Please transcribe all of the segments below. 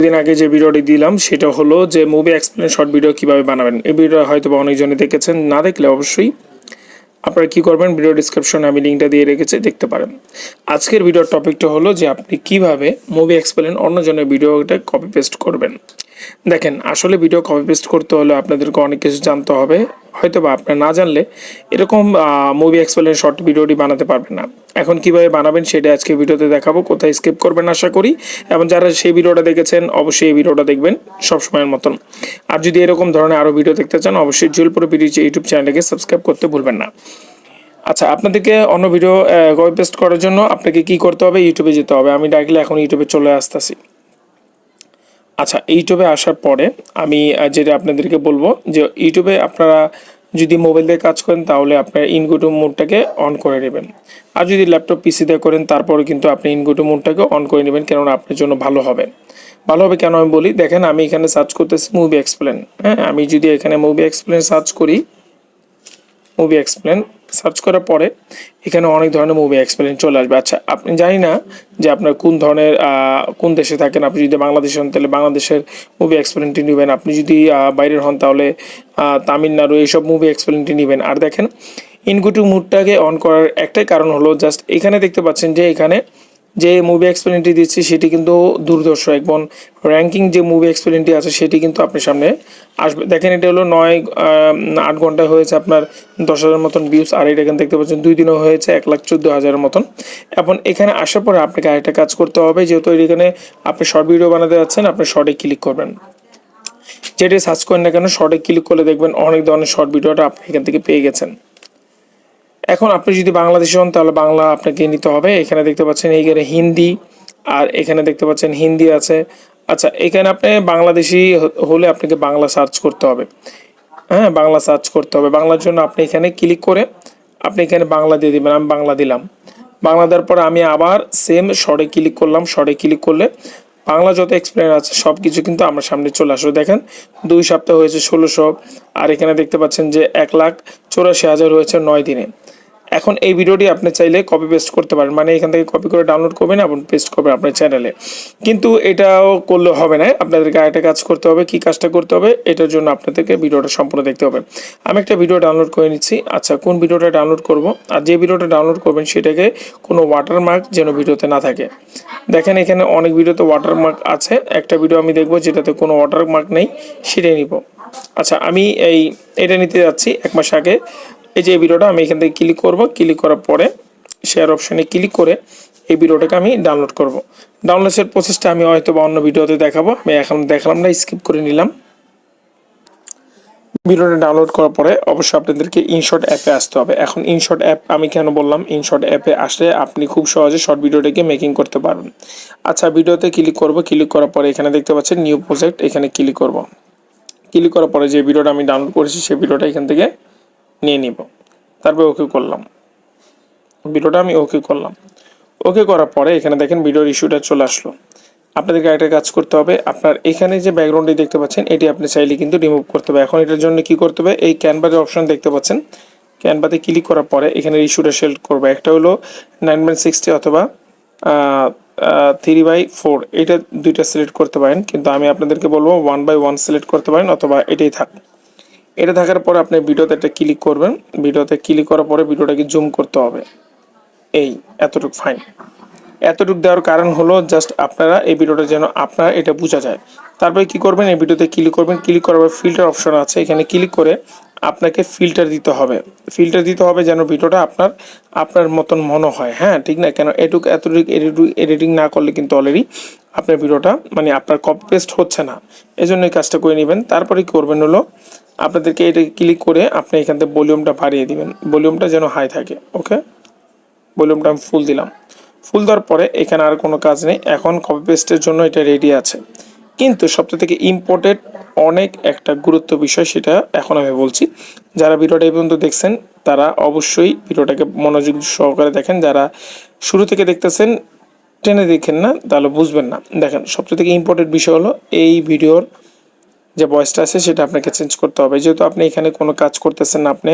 দিন আগে যে ভিডিওটি দিলাম সেটা হলো যে মুভি এক্সপ্লেন শর্ট ভিডিও কিভাবে বানাবেন। এই ভিডিও হয়তো বা অনেকজনই দেখেছেন, না দেখলে অবশ্যই আপনারা কি করবেন, ভিডিও ডিসক্রিপশনে আমি লিঙ্কটা দিয়ে রেখেছি, দেখতে পারেন। আজকের ভিডিওর টপিকটা হলো যে আপনি কিভাবে মুভি এক্সপ্লেন অন্যজনের ভিডিওটা কপি পেস্ট করবেন। দেখেন, আসলে ভিডিও কপি পেস্ট করতে হলে আপনাদেরকে অনেক কিছু জানতে হবে, হয়তো বা আপনার না জানলে এরকম মুভি এক্সপ্লেন শর্ট ভিডিওটি বানাতে পারবেন না। এখন কিভাবে বানাবেন সেটা আজকে ভিডিওতে দেখাবো, কোথায় স্কিপ করবেন আশা করি। এবং যারা সেই ভিডিওটা দেখেছেন অবশ্যই এই ভিডিওটা দেখবেন সবসময়ের মতন। আর যদি এরকম ধরনের আরও ভিডিও দেখতে চান অবশ্যই জুয়েলপুর বিডিজি ইউটিউব চ্যানেলকে সাবস্ক্রাইব করতে ভুলবেন না। আচ্ছা, আপনাদেরকে অন্য ভিডিও কপি পেস্ট করার জন্য আপনাকে কি করতে হবে, ইউটিউবে যেতে হবে। আমি ডাইরেক্টলি এখন ইউটিউবে চলে আসতেছি। আচ্ছা, ইউটিউবে আসার পরে আমি যেটা আপনাদেরকে বলবো যে ইউটিউবে আপনারা যদি মোবাইল দিয়ে কাজ করেন তাহলে আপনার ইনগোটু মোডটাকে অন করে নেবেন। আর যদি ল্যাপটপ পিসি দিয়ে করেন তারপরে কিন্তু আপনি ইনগোটু মোডটাকে অন করে নেবেন, কেননা আপনার জন্য ভালো হবে। ভালো হবে কেন আমি বলি, দেখেন আমি এখানে সার্চ করতেছি মুভি এক্সপ্লেন। হ্যাঁ, আমি যদি এখানে মুভি এক্সপ্লেন সার্চ করি, মুভি এক্সপ্লেন সার্চ করার পরে এখানে অনেক ধরনের মুভি এক্সপ্লেন চলে আসবে। আচ্ছা, আপনি জানি না যে আপনার কোন ধরনের কোন দেশে থাকেন। আপনি যদি বাংলাদেশে হন তাহলে বাংলাদেশের মুভি এক্সপ্লেনটি নেবেন, আপনি যদি বাইরের হন তাহলে তামিলনাড়ু এইসব মুভি এক্সপ্লেনটি নেবেন। আর দেখেন, ইনগোটু মুডটাকে অন করার একটাই কারণ হলো জাস্ট এখানে দেখতে পাচ্ছেন যে এখানে যে মুভি এক্সপ্লেনটি দিচ্ছি সেটি কিন্তু দুর্ধর্ষ এবং র্যাঙ্কিং যে মুভি এক্সপ্লেনটি আছে সেটি কিন্তু আপনার সামনে আসবে। দেখেন, এটা হলো 8 ঘন্টা হয়েছে আপনার 10,000 মতন ভিউজ। আর এটা এখানে দেখতে পাচ্ছেন 2 দিনও হয়েছে 1,14,000 মতন। এখন এখানে আসার পরে আপনাকে আরেকটা কাজ করতে হবে, যেহেতু এখানে আপনি শর্ট ভিডিও বানাতে যাচ্ছেন, আপনি শর্টে ক্লিক করবেন। যেটি সার্চ করেন না কেন শর্টে ক্লিক করলে দেখবেন অনেক ধরনের শর্ট ভিডিওটা আপনি এখান থেকে পেয়ে গেছেন। এখন আপনি যদি বাংলাদেশি হন তাহলে বাংলা আপনাকে নিতে হবে। এখানে দেখতে পাচ্ছেন এইখানে হিন্দি, আর এখানে দেখতে পাচ্ছেন হিন্দি আছে। আচ্ছা, এখানে আপনি বাংলাদেশি হলে আপনাকে বাংলা সার্চ করতে হবে। হ্যাঁ, বাংলা সার্চ করতে হবে। বাংলার জন্য আপনি এখানে ক্লিক করে আপনি এখানে বাংলা দিয়ে দেবেন। আমি বাংলা দিলাম। বাংলা দেওয়ার পরে আমি আবার সেম শর্টে ক্লিক করলাম। শর্টে ক্লিক করলে বাংলা যত এক্সপ্লেন আছে সব কিছু কিন্তু আমার সামনে চলে আসলো। দেখেন, 2 সপ্তাহ হয়েছে 1600। আর এখানে দেখতে পাচ্ছেন যে 1,84,000 হয়েছে 9 দিনে। এখন এই ভিডিওটি আপনি চাইলে কপি পেস্ট করতে পারেন, মানে এখান থেকে কপি করে ডাউনলোড করবেন এবং পেস্ট করবেন আপনার চ্যানেলে। কিন্তু এটাও করলে হবে না, আপনাদেরকে আরেকটা কাজ করতে হবে। কি কাজটা করতে হবে, এটার জন্য আপনাদেরকে ভিডিওটা সম্পূর্ণ দেখতে হবে। আমি একটা ভিডিও ডাউনলোড করে নিচ্ছি। আচ্ছা, কোন ভিডিওটা ডাউনলোড করব, আর যে ভিডিওটা ডাউনলোড করবেন সেটাকে কোনো ওয়াটারমার্ক যেন ভিডিওতে না থাকে। দেখেন, এখানে অনেক ভিডিওতে ওয়াটারমার্ক আছে, একটা ভিডিও আমি দেখবো যেটাতে কোনো ওয়াটারমার্ক নেই, সেটাই নিব। আচ্ছা, আমি এটা নিতে যাচ্ছি 1 মাস আগে। এই যে এই ভিডিওটা আমি এখান থেকে ক্লিক করব। ক্লিক করার পরে শেয়ার অপশানে ক্লিক করে এই ভিডিওটাকে আমি ডাউনলোড করব। ডাউনলোডের প্রসেসটা আমি হয়তো বা অন্য ভিডিওতে দেখাবো, আমি এখন দেখালাম না, স্কিপ করে নিলাম। ভিডিওটা ডাউনলোড করার পরে অবশ্যই আপনাদেরকে ইনশট অ্যাপে আসতে হবে। এখন ইনশট অ্যাপ আমি কেন বললাম, ইনশট অ্যাপে আসলে আপনি খুব সহজে শর্ট ভিডিওটাকে মেকিং করতে পারবেন। আচ্ছা, ভিডিওতে ক্লিক করব। ক্লিক করার পরে এখানে দেখতে পাচ্ছেন নিউ প্রজেক্ট, এখানে ক্লিক করব। ক্লিক করার পরে যে ভিডিওটা আমি ডাউনলোড করেছি সেই ভিডিওটা এখান থেকে নিয়ে নিব। তারপরে ওকে করলাম, ভিডিওটা আমি ওকে করলাম। ওকে করার পরে এখানে দেখেন ভিডিওর ইস্যুটা চলে আসলো। আপনাদেরকে একটা কাজ করতে হবে, আপনার এখানে যে ব্যাকগ্রাউন্ডটি দেখতে পাচ্ছেন এটি আপনি চাইলে কিন্তু রিমুভ করতে হবে। এখন এটার জন্য কি করতে হবে, এই ক্যানভাসের অপশন দেখতে পাচ্ছেন, ক্যানভাতে ক্লিক করার পরে এখানে ইস্যুটা সিলেক্ট করবে। একটা হলো 9/60 অথবা 3/4, এটা দুইটা সিলেক্ট করতে পারেন, কিন্তু আমি আপনাদেরকে বলবো 1/1 সিলেক্ট করতে পারেন, অথবা এটাই থাক। এটা থাকার পর আপনি ভিডিওতে একটা ক্লিক করবেন। ভিডিওতে ক্লিক করার পরে ভিডিওটাকে জুম করতে হবে, এই এতটুকু ফাইন। এতটুকু দেওয়ার কারণ হলো জাস্ট আপনারা এই ভিডিওটা যেন আপনার এটা বোঝা যায়। তারপরে কি করবেন, এই ভিডিওতে ক্লিক করবেন। ক্লিক করার পর ফিল্টার অপশন আছে, এখানে ক্লিক করে আপনাকে ফিল্টার দিতে হবে। ফিল্টার দিতে হবে যেন ভিডিওটা আপনার মতন মনে হয়। হ্যাঁ, ঠিক না, কেন এতটুকু এডিটিং না করলে কিন্তু অলরেডি আপনার ভিডিওটা মানে আপনার কপি পেস্ট হচ্ছে না। এই জন্য এই কাজটা করে নেবেন। তারপরে কি করবেন হলো আপনাদেরকে এটা ক্লিক করে আপনি এখান থেকে ভলিউমটা বাড়িয়ে দিবেন, ভলিউমটা যেন হাই থাকে। ওকে, ভলিউমটা আমি ফুল দিলাম। ফুল দেওয়ার পরে এখানে আর কোনো কাজ নেই, এখন কপি পেস্টের জন্য এটা রেডি আছে। কিন্তু সবথেকে ইম্পর্টেন্ট অনেক একটা গুরুত্ব বিষয়, সেটা এখন আমি বলছি। যারা ভিডিওটা এই পর্যন্ত দেখছেন তারা অবশ্যই ভিডিওটাকে মনোযোগ সহকারে দেখেন। যারা শুরু থেকে দেখতেছেন টেনে দেখেন না তাহলে বুঝবেন না। দেখেন, সবথেকে ইম্পর্টেন্ট বিষয় হলো এই ভিডিওর যে ভয়েসটা আছে সেটা আপনাকে চেঞ্জ করতে হবে। যেহেতু আপনি এখানে কোনো কাজ করতেছেন না, আপনি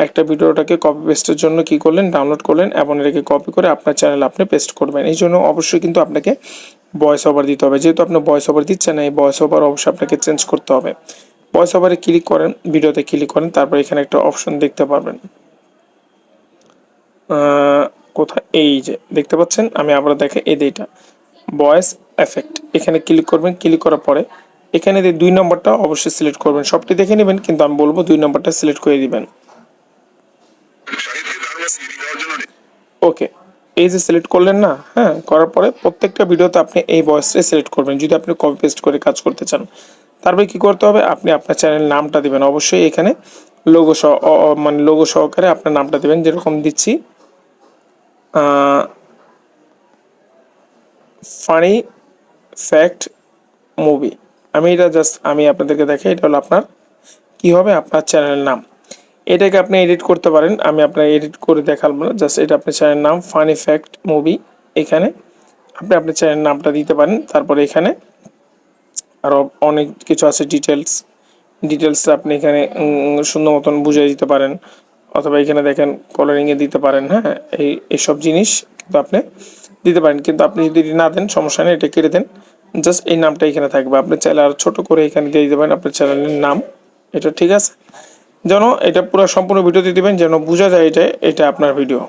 একটা ভিডিওটাকে কপি পেস্টের জন্য কি করলেন, ডাউনলোড করলেন এবং এটাকে কপি করে আপনার চ্যানেলে আপনি পেস্ট করবেন। এই জন্য অবশ্যই কিন্তু আপনাকে ভয়েস ওভার দিতে হবে। যেহেতু আপনি ভয়েস ওভার দিচ্ছেন না, এই ভয়েস ওভার অবশ্যই আপনাকে চেঞ্জ করতে হবে। ভয়েস ওভারে ক্লিক করেন, ভিডিওতে ক্লিক করেন, তারপর এখানে একটা অপশন দেখতে পারবেন, কোথায়, এই যে দেখতে পাচ্ছেন, আমি আবার দেখে এইটা ভয়েস এফেক্ট, এখানে ক্লিক করবেন। ক্লিক করার পরে এখানে 2 নম্বরটা অবশ্যই সিলেক্ট করবেন। সবটি দেখে নেবেন, কিন্তু আমি বলবো 2 নম্বরটা সিলেক্ট করে দিবেন। ওকে, এই যে সিলেক্ট করলেন না, হ্যাঁ, করার পরে প্রত্যেকটা ভিডিওতে আপনি এই ভয়েসটাই সিলেক্ট করবেন যদি আপনি কপি পেস্ট করে কাজ করতে চান। তারপরে কি করতে হবে, আপনি আপনার চ্যানেল নামটা দিবেন অবশ্যই। এখানে লোগো সহ মানে লোগো সহকারে আপনার নামটা দিবেন, যেরকম দিচ্ছি ফানি ফ্যাক্ট মুভি। আমি এটা জাস্ট আমি আপনাদেরকে দেখাই, এটা হলো আপনার কি হবে, আপনার চ্যানেলের নাম। এটাকে আপনি এডিট করতে পারেন, আমি আপনার এডিট করে দেখাবো না, জাস্ট এটা আপনার চ্যানেলের নাম ফানি ফ্যাক্ট মুভি। এখানে আপনি আপনার চ্যানেলের নামটা দিতে পারেন। তারপরে এখানে আরও অনেক কিছু আছে, ডিটেলস আপনি এখানে সুন্দর মতন বুঝিয়ে দিতে পারেন, অথবা এখানে দেখেন কলারিংয়ে দিতে পারেন। হ্যাঁ, এইসব জিনিস কিন্তু আপনি দিতে পারেন, কিন্তু আপনি যদি না দেন সমস্যা নেই, এটা কেটে দেন। জাস্ট এই নামটা এখানে থাকবে, আপনি চাইলে আর ছোটো করে এখানে দিয়ে দিতে পারেন আপনার চ্যানেলের নাম। এটা ঠিক আছে, যেন এটা পুরো সম্পূর্ণ ভিডিওতে দিবেন, যেন বোঝা যায় এটা আপনার ভিডিও।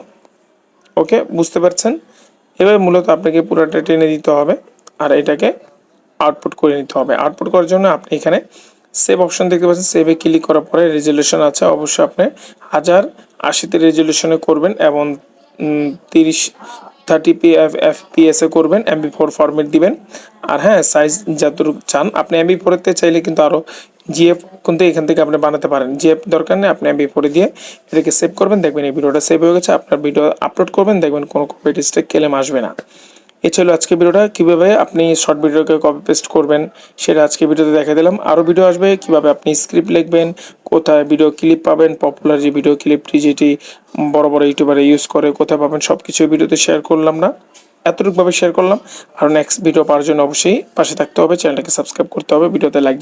ওকে, বুঝতে পারছেন? এবার মূলত আপনাকে পুরোটা টেনে দিতে হবে আর এটাকে আউটপুট করে নিতে হবে। আউটপুট করার জন্য আপনি এখানে সেভ অপশন দেখতে পাচ্ছেন, সেভে ক্লিক করার পরে রেজলিউশন আছে, অবশ্যই আপনি 1080-তে রেজলিউশনে করবেন এবং 30 FPS-এ করবেন, MP4 ফরম্যাট দিবেন। আর হ্যাঁ, সাইজ যতটুকু চান আপনি MP4-তে চাইলে কিন্তু আরও জিএফ কিন্তু এখান থেকে আপনি বানাতে পারেন। জিএফ দরকার নেই, আপনি MP4 দিয়ে এটাকে সেভ করবেন, দেখবেন এই ভিডিওটা সেভ হয়ে গেছে। আপনার ভিডিও আপলোড করবেন, দেখবেন কোনো কপিরাইট স্ট্রাইক ক্লেম আসবে না। এই ছিল আজকে ভিডিওটা, কীভাবে আপনি শর্ট ভিডিওকে কপি পেস্ট করবেন সেটা আজকে ভিডিওতে দেখা দিলাম। আরও ভিডিও আসবে কীভাবে আপনি স্ক্রিপ্ট লিখবেন, কোথায় ভিডিও ক্লিপ পাবেন, পপুলার যে ভিডিও ক্লিপটি যেটি বড় বড় ইউটিউবারে ইউজ করে কোথায় পাবেন, সব কিছু ভিডিওতে শেয়ার করলাম না, এতটুকুভাবে শেয়ার করলাম। আর নেক্সট ভিডিও পাওয়ার জন্য অবশ্যই পাশে থাকতে হবে, চ্যানেলটাকে সাবস্ক্রাইব করতে হবে, ভিডিওতে লাইক